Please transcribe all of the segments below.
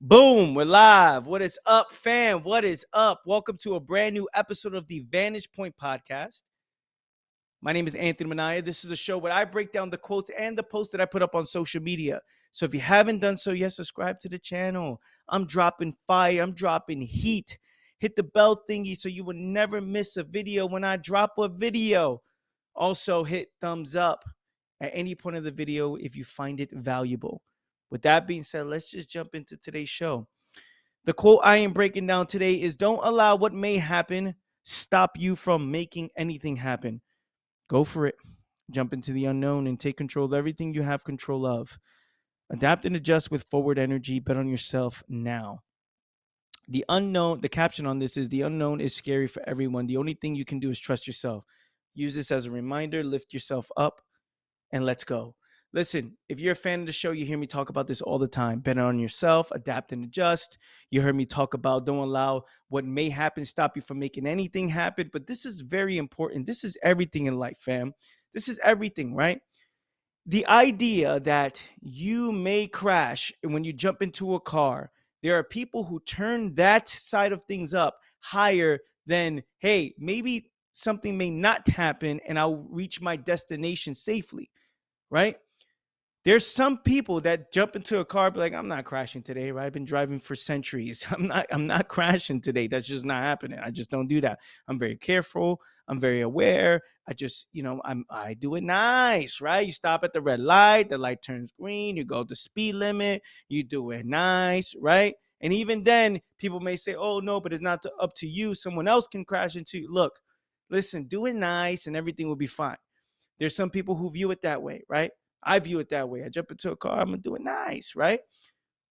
Boom, we're live. What is up, fam? What is up? Welcome to a brand new episode of the Vantage Point Podcast. My name is Anthony Manaya. This is a show where I break down the quotes and the posts that I put up on social media. So if you haven't done so yet, subscribe to the channel. I'm dropping fire. I'm dropping heat. Hit the bell thingy so you will never miss a video when I drop a video. Also, hit thumbs up at any point of the video if you find it valuable. With that being said, let's just jump into today's show. The quote I am breaking down today is, don't allow what may happen stop you from making anything happen. Go for it. Jump into the unknown and take control of everything you have control of. Adapt and adjust with forward energy. Bet on yourself now. The unknown, the caption on this is, the unknown is scary for everyone. The only thing you can do is trust yourself. Use this as a reminder, lift yourself up, and let's go. Listen, if you're a fan of the show, you hear me talk about this all the time. Bet on yourself, adapt and adjust. You heard me talk about don't allow what may happen stop you from making anything happen. But this is very important. This is everything in life, fam. This is everything, right? The idea that you may crash when you jump into a car, there are people who turn that side of things up higher than, hey, maybe something may not happen and I'll reach my destination safely, right? There's some people that jump into a car, be like, I'm not crashing today, right? I've been driving for centuries. I'm not crashing today. That's just not happening. I just don't do that. I'm very careful. I'm very aware. I just, I do it nice, right? You stop at the red light, the light turns green, you go the speed limit, you do it nice, right? And even then, people may say, oh no, but it's not up to you. Someone else can crash into you. Look, listen, do it nice and everything will be fine. There's some people who view it that way, right? I view it that way. I jump into a car, I'm going to do it nice, right?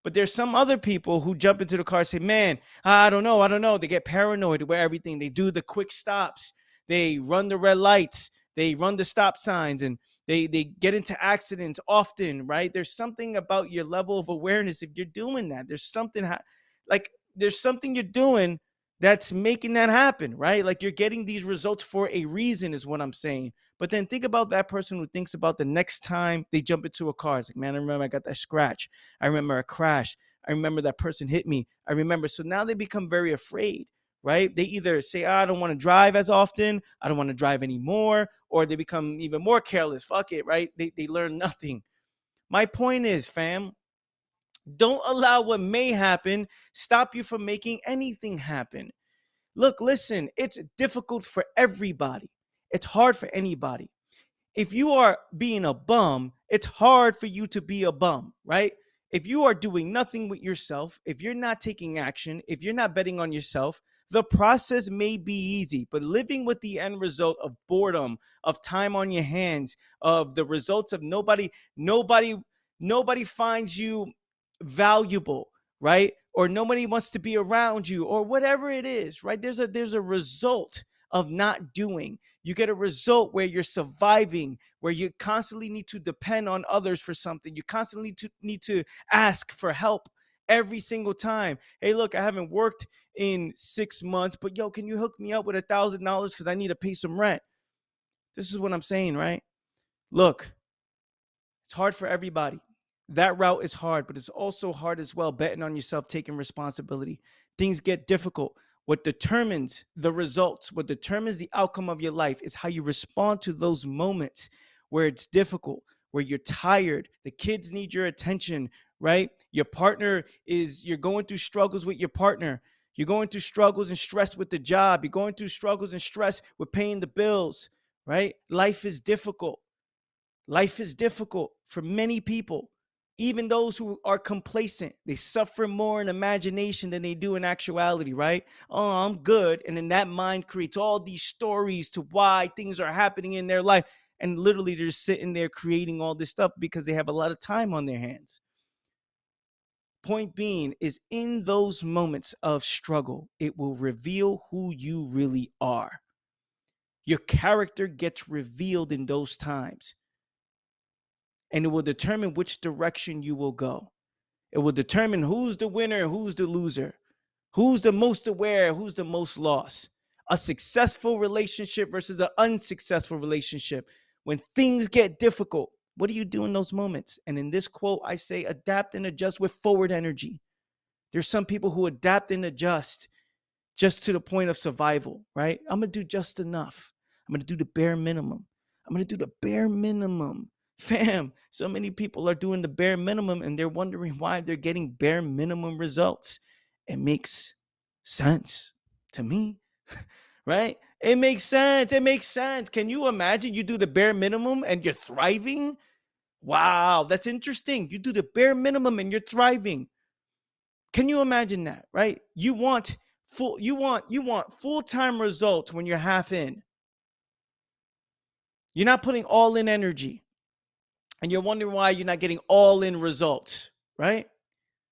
But there's some other people who jump into the car and say, man, I don't know. They get paranoid about everything. They do the quick stops. They run the red lights. They run the stop signs, and they get into accidents often, right? There's something about your level of awareness if you're doing that. There's something you're doing that's making that happen, right? Like you're getting these results for a reason is what I'm saying. But then think about that person who thinks about the next time they jump into a car. It's like, man, I remember I got that scratch. I remember a crash. I remember that person hit me. I remember. So now they become very afraid, right? They either say, I don't want to drive as often. I don't want to drive anymore. Or they become even more careless. Fuck it, right? They learn nothing. My point is, fam, don't allow what may happen stop you from making anything happen. Look, listen, it's difficult for everybody. It's hard for anybody. If you are being a bum, it's hard for you to be a bum, right? If you are doing nothing with yourself, if you're not taking action, if you're not betting on yourself, the process may be easy, but living with the end result of boredom, of time on your hands, of the results of nobody finds you valuable, right? Or nobody wants to be around you, or whatever it is, right? There's a result of not doing. You get a result where you're surviving, where you constantly need to depend on others for something. You constantly need to ask for help every single time. Hey, look, I haven't worked in 6 months, but yo, can you hook me up with $1,000 because I need to pay some rent? This is what I'm saying, right? Look, it's hard for everybody. That route is hard, but it's also hard as well, betting on yourself, taking responsibility. Things get difficult. What determines the results, what determines the outcome of your life is how you respond to those moments where it's difficult, where you're tired, the kids need your attention, right? You're going through struggles with your partner. You're going through struggles and stress with the job. You're going through struggles and stress with paying the bills, right? Life is difficult. Life is difficult for many people, even those who are complacent. They suffer more in imagination than they do in actuality, right? Oh, I'm good. And then that mind creates all these stories to why things are happening in their life. And literally they're just sitting there creating all this stuff because they have a lot of time on their hands. Point being is, in those moments of struggle, it will reveal who you really are. Your character gets revealed in those times, and it will determine which direction you will go. It will determine who's the winner, who's the loser, who's the most aware, who's the most lost. A successful relationship versus an unsuccessful relationship. When things get difficult, what do you do in those moments? And in this quote, I say, adapt and adjust with forward energy. There's some people who adapt and adjust just to the point of survival, right? I'm going to do just enough. I'm going to do the bare minimum. I'm going to do the bare minimum. Fam, so many people are doing the bare minimum and they're wondering why they're getting bare minimum results. It makes sense to me, right? It makes sense. It makes sense. Can you imagine you do the bare minimum and you're thriving? Wow, that's interesting. You do the bare minimum and you're thriving. Can you imagine that, right? You want full-time results when you're half in. You're not putting all in energy. And you're wondering why you're not getting all in results, right?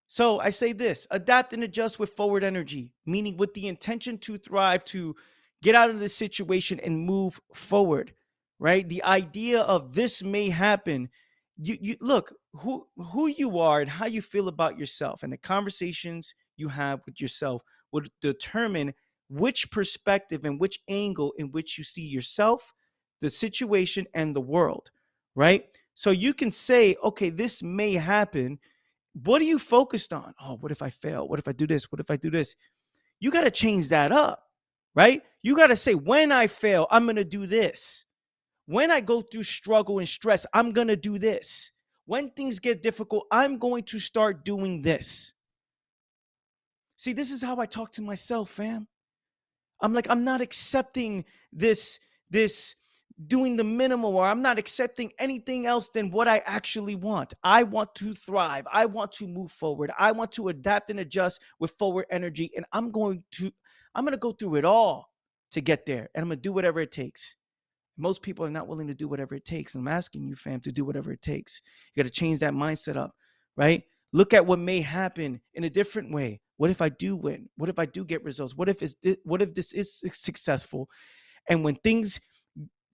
So I say this, adapt and adjust with forward energy, meaning with the intention to thrive, to get out of this situation and move forward, right? The idea of this may happen. You look, who you are and how you feel about yourself and the conversations you have with yourself would determine which perspective and which angle in which you see yourself, the situation, and the world, right? So you can say, okay, this may happen. What are you focused on? Oh, what if I fail? What if I do this? What if I do this? You got to change that up, right? You got to say, when I fail, I'm going to do this. When I go through struggle and stress, I'm going to do this. When things get difficult, I'm going to start doing this. See, this is how I talk to myself, fam. I'm like, I'm not accepting this doing the minimal, or I'm not accepting anything else than what I actually want. I want to thrive. I want to move forward. I want to adapt and adjust with forward energy. And I'm going to go through it all to get there. And I'm going to do whatever it takes. Most people are not willing to do whatever it takes. And I'm asking you, fam, to do whatever it takes. You got to change that mindset up, right? Look at what may happen in a different way. What if I do win? What if I do get results? What if this is successful? And when things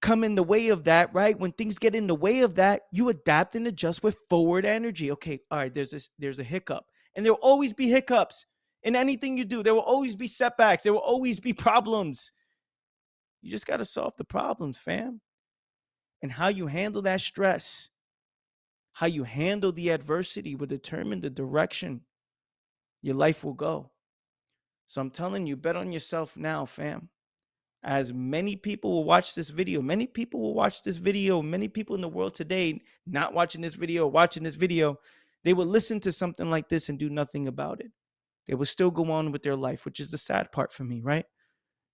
come in the way of that, right? When things get in the way of that, you adapt and adjust with forward energy. Okay, all right, there's a hiccup. And there will always be hiccups in anything you do. There will always be setbacks. There will always be problems. You just got to solve the problems, fam. And how you handle that stress, how you handle the adversity will determine the direction your life will go. So I'm telling you, bet on yourself now, fam. As many people will watch this video, many people in the world today not watching this video, watching this video, they will listen to something like this and do nothing about it. They will still go on with their life, which is the sad part for me, right?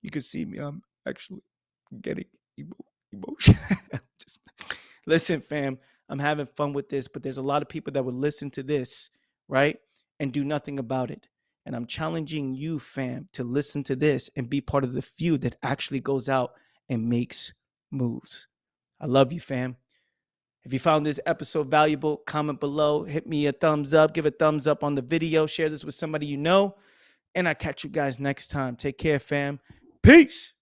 You can see me, I'm actually getting emotional. Listen, fam, I'm having fun with this, but there's a lot of people that would listen to this, right, and do nothing about it. And I'm challenging you, fam, to listen to this and be part of the few that actually goes out and makes moves. I love you, fam. If you found this episode valuable, comment below, hit me a thumbs up, give a thumbs up on the video, share this with somebody you know, and I'll catch you guys next time. Take care, fam. Peace.